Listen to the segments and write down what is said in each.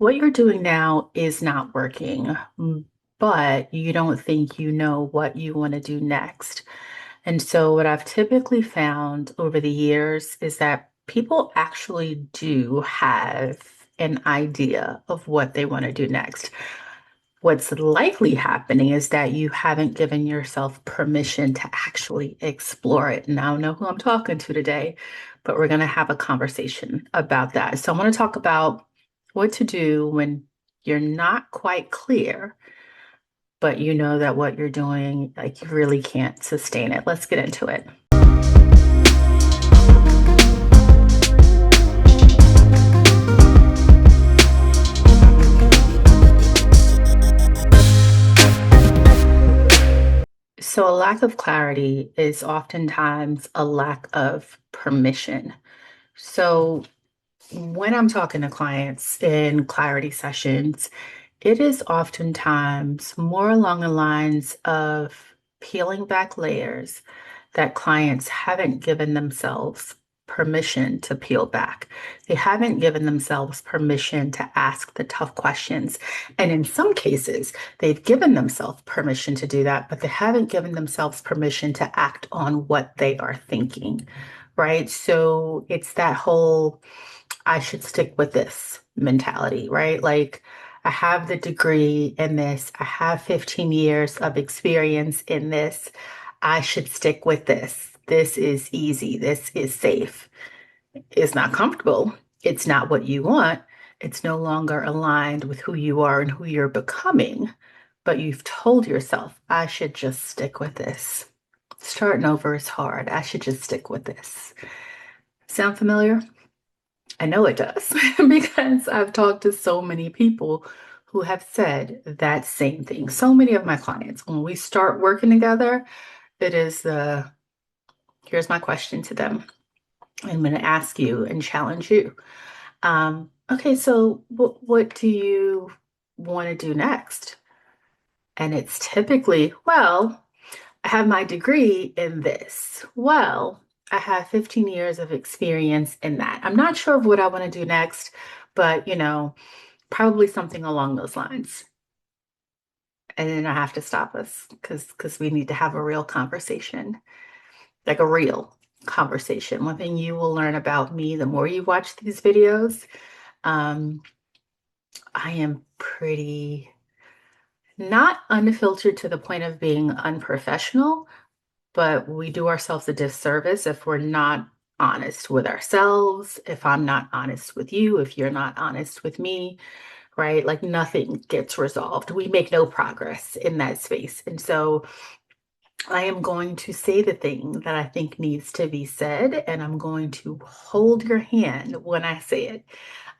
What you're doing now is not working, but you don't think you know what you want to do next. And so, what I've typically found over the years is that people actually do have an idea of what they want to do next. What's likely happening is that you haven't given yourself permission to actually explore it. And I don't know who I'm talking to today, but we're going to have a conversation about that. So, I want to talk about what to do when you're not quite clear, but you know that what you're doing, like you really can't sustain it. Let's get into it. So, a lack of clarity is oftentimes a lack of permission. So, when I'm talking to clients in clarity sessions, it is oftentimes more along the lines of peeling back layers that clients haven't given themselves permission to peel back. They haven't given themselves permission to ask the tough questions. And in some cases, they've given themselves permission to do that, but they haven't given themselves permission to act on what they are thinking, right? So it's that whole I should stick with this mentality, right? Like, I have the degree in this, I have 15 years of experience in this. I should stick with this. This is easy. This is safe. It's not comfortable. It's not what you want. It's no longer aligned with who you are and who you're becoming. But you've told yourself, I should just stick with this. Starting over is hard. I should just stick with this. Sound familiar? I know it does because I've talked to so many people who have said that same thing. So many of my clients, when we start working together, it is here's my question to them. I'm going to ask you and challenge you. Okay, so what do you want to do next? And it's typically, well, I have my degree in this. Well, I have 15 years of experience in that. I'm not sure of what I want to do next, but probably something along those lines. And then I have to stop us because we need to have a real conversation, like a real conversation. One thing you will learn about me the more you watch these videos, um, I am pretty not unfiltered to the point of being unprofessional, but we do ourselves a disservice if we're not honest with ourselves, if I'm not honest with you, if you're not honest with me, right? Like nothing gets resolved. We make no progress in that space. And so I am going to say the thing that I think needs to be said, and I'm going to hold your hand when I say it.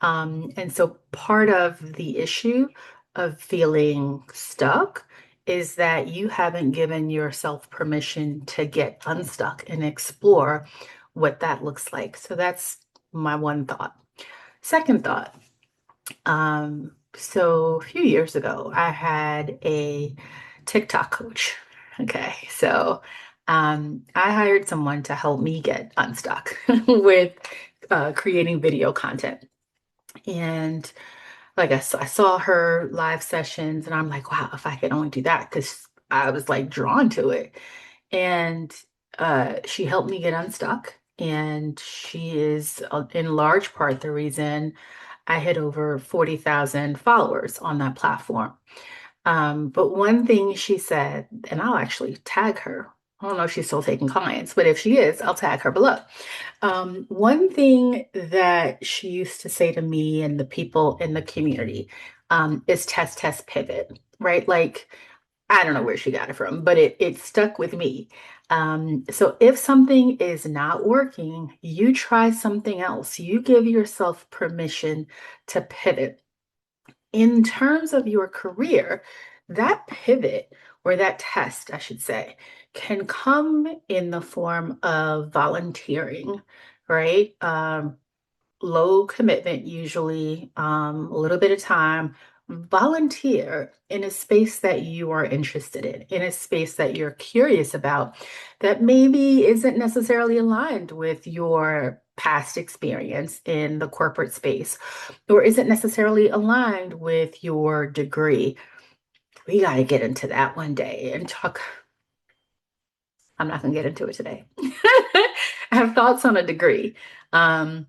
And so part of the issue of feeling stuck is that you haven't given yourself permission to get unstuck and explore what that looks like. So that's my one thought. Second thought, so a few years ago, I had a TikTok coach. Okay, so I hired someone to help me get unstuck with creating video content. And like I saw her live sessions, and I'm like, wow, if I could only do that, because I was like drawn to it. And she helped me get unstuck. And she is, in large part, the reason I hit over 40,000 followers on that platform. But one thing she said, and I'll actually tag her. I don't know if she's still taking clients, but if she is, I'll tag her below. One thing that she used to say to me and the people in the community is test, test, pivot, right? Like, I don't know where she got it from, but it stuck with me. So if something is not working, you try something else. You give yourself permission to pivot. In terms of your career, that pivot or that test, I should say, can come in the form of volunteering, right? Low commitment, usually, a little bit of time. Volunteer in a space that you are interested in a space that you're curious about, that maybe isn't necessarily aligned with your past experience in the corporate space or isn't necessarily aligned with your degree. We got to get into that one day and talk. I'm not going to get into it today. I have thoughts on a degree. Um,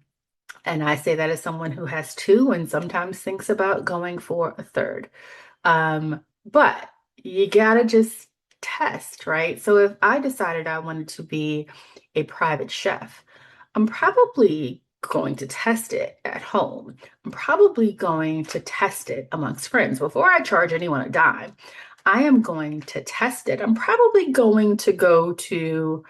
and I say that as someone who has two and sometimes thinks about going for a third. But you gotta just test, right? So if I decided I wanted to be a private chef, I'm probably going to test it at home. I'm probably going to test it amongst friends. Before I charge anyone a dime, I am going to test it. I'm probably going to go to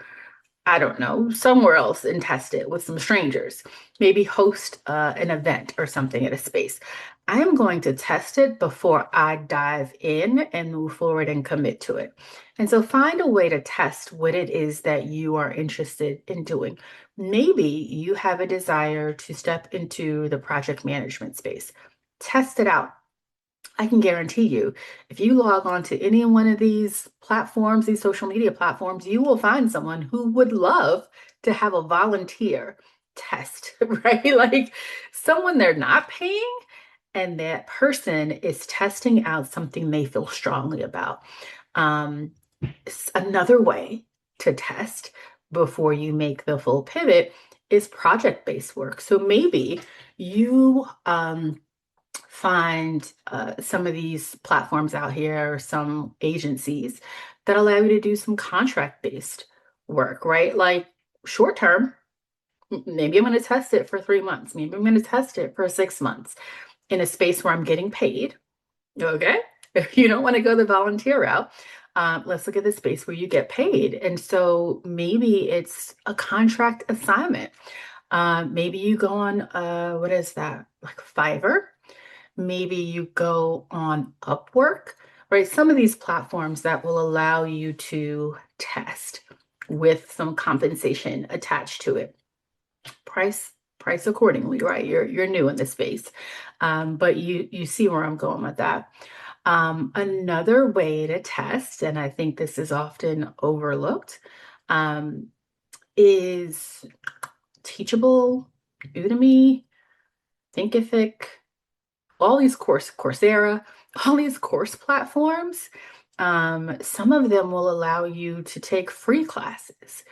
I don't know, somewhere else and test it with some strangers. Maybe host an event or something at a space. I am going to test it before I dive in and move forward and commit to it. And so find a way to test what it is that you are interested in doing. Maybe you have a desire to step into the project management space. Test it out. I can guarantee you, if you log on to any one of these platforms, these social media platforms, you will find someone who would love to have a volunteer test, right? Like someone they're not paying, and that person is testing out something they feel strongly about. Um, Another way to test before you make the full pivot is project-based work. So maybe you find some of these platforms out here or some agencies that allow you to do some contract-based work, right? Like short term, maybe I'm going to test it for 3 months. Maybe I'm going to test it for 6 months in a space where I'm getting paid. Okay. If you don't want to go the volunteer route, let's look at the space where you get paid. And so maybe it's a contract assignment. Maybe you go on, what is that? Like Fiverr. Maybe you go on Upwork, right? Some of these platforms that will allow you to test with some compensation attached to it. Price accordingly, right? You're new in this space, but you see where I'm going with that. Another way to test, and I think this is often overlooked, um, is Teachable, Udemy, Thinkific, all these Coursera, all these course platforms. Some of them will allow you to take free classes.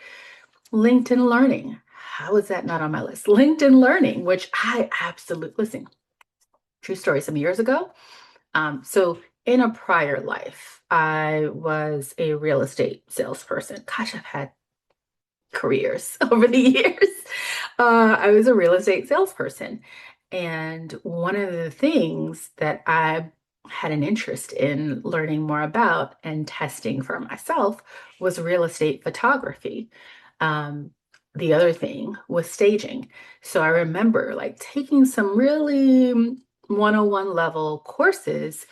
LinkedIn Learning. How is that not on my list? LinkedIn Learning, which I absolutely listen. True story. Some years ago, so in a prior life, I was a real estate salesperson. Gosh, I've had careers over the years. I was a real estate salesperson. And one of the things that I had an interest in learning more about and testing for myself was real estate photography. Um, the other thing was staging. So I remember like taking some really 101 level courses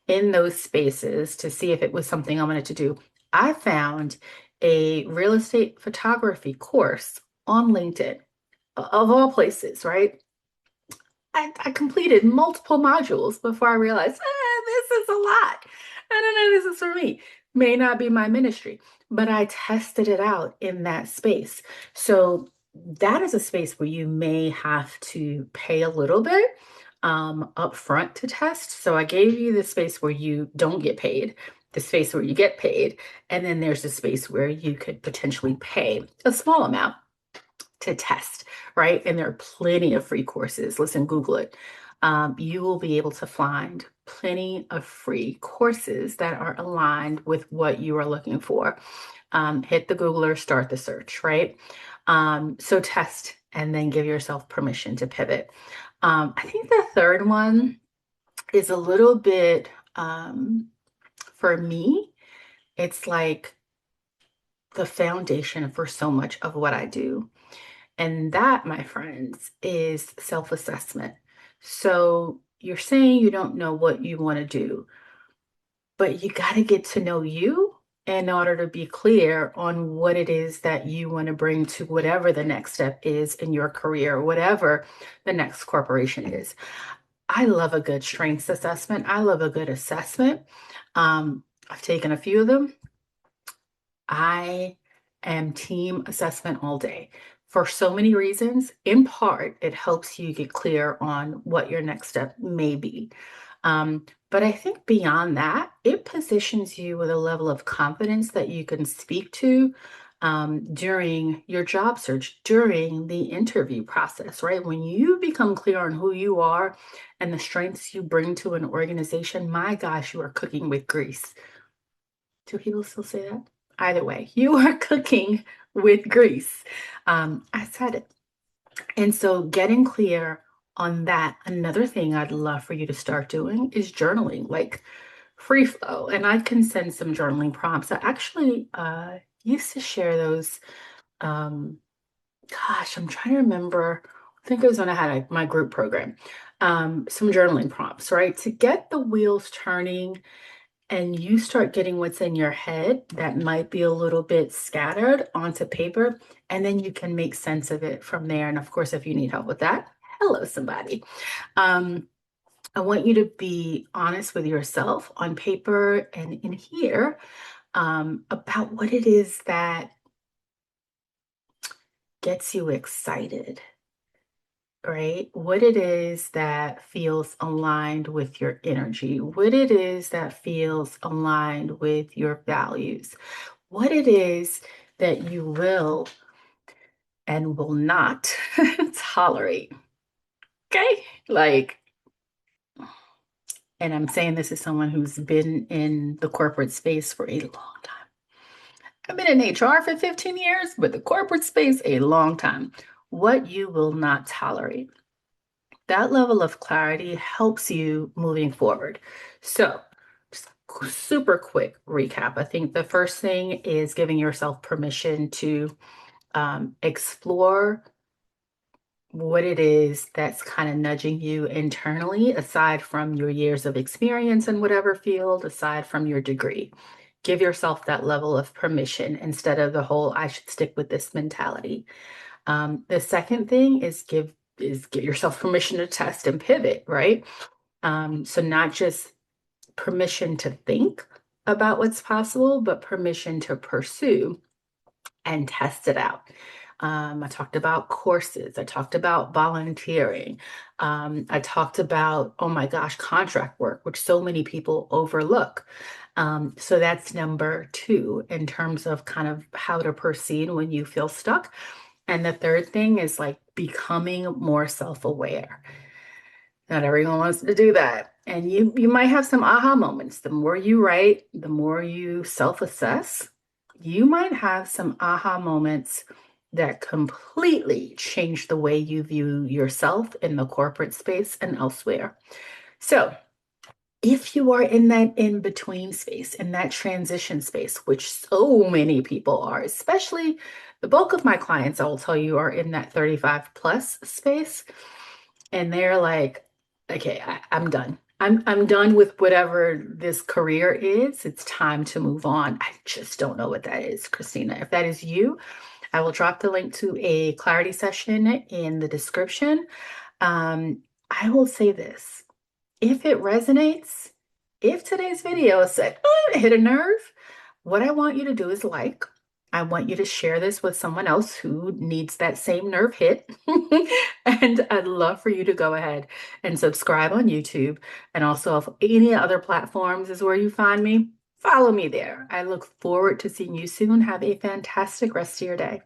in those spaces to see if it was something I wanted to do. I found a real estate photography course on LinkedIn, of all places, right? I completed multiple modules before I realized this is a lot. I don't know, this is for me. May not be my ministry, but I tested it out in that space. So that is a space where you may have to pay a little bit up front to test. So I gave you the space where you don't get paid, the space where you get paid, and then there's the space where you could potentially pay a small amount to test, right? And there are plenty of free courses. Listen, Google it. You will be able to find plenty of free courses that are aligned with what you are looking for. Hit the Googler, start the search, right? So test and then give yourself permission to pivot. I think the third one is a little bit, for me, it's like the foundation for so much of what I do. And that, my friends, is self-assessment. So you're saying you don't know what you want to do, but you got to get to know you in order to be clear on what it is that you want to bring to whatever the next step is in your career, whatever the next corporation is. I love a good strengths assessment. I love a good assessment. I've taken a few of them. I am team assessment all day. for so many reasons. In part, it helps you get clear on what your next step may be. But I think beyond that, it positions you with a level of confidence that you can speak to during your job search, during the interview process, right? When you become clear on who you are and the strengths you bring to an organization, my gosh, you are cooking with grease. Do people still say that? Either way, you are cooking with grease. I said it. And so getting clear on that, another thing I'd love for you to start doing is journaling, like free flow. And I can send some journaling prompts. I actually used to share those. Um, Gosh, I'm trying to remember. I think it was when I had my group program. Some journaling prompts, right? To get the wheels turning and you start getting what's in your head that might be a little bit scattered onto paper, and then you can make sense of it from there. And of course, if you need help with that, hello, somebody. Um, I want you to be honest with yourself on paper and in here about what it is that gets you excited, right? What it is that feels aligned with your energy, what it is that feels aligned with your values, what it is that you will and will not tolerate. Okay? Like, and I'm saying this as someone who's been in the corporate space for a long time. I've been in HR for 15 years, but the corporate space a long time. What you will not tolerate. That level of clarity helps you moving forward. So, just super quick recap. I think the first thing is giving yourself permission to explore what it is that's kind of nudging you internally, aside from your years of experience in whatever field, aside from your degree. Give yourself that level of permission instead of the whole I should stick with this mentality. The second thing is give yourself permission to test and pivot, right? So not just permission to think about what's possible, but permission to pursue and test it out. I talked about courses. I talked about volunteering. I talked about, oh my gosh, contract work, which so many people overlook. So that's number two in terms of kind of how to proceed when you feel stuck. And the third thing is like becoming more self-aware. Not everyone wants to do that. And you might have some aha moments. The more you write, the more you self-assess, you might have some aha moments that completely change the way you view yourself in the corporate space and elsewhere. So, if you are in that in-between space, in that transition space, which so many people are, especially the bulk of my clients, I will tell you, are in that 35 plus space. And they're like, okay, I'm done. I'm done with whatever this career is. It's time to move on. I just don't know what that is, Christina. If that is you, I will drop the link to a clarity session in the description. I will say this. If it resonates, if today's video said, oh, it hit a nerve, what I want you to do is like, I want you to share this with someone else who needs that same nerve hit. And I'd love for you to go ahead and subscribe on YouTube. And also, if any other platforms is where you find me, follow me there. I look forward to seeing you soon. Have a fantastic rest of your day.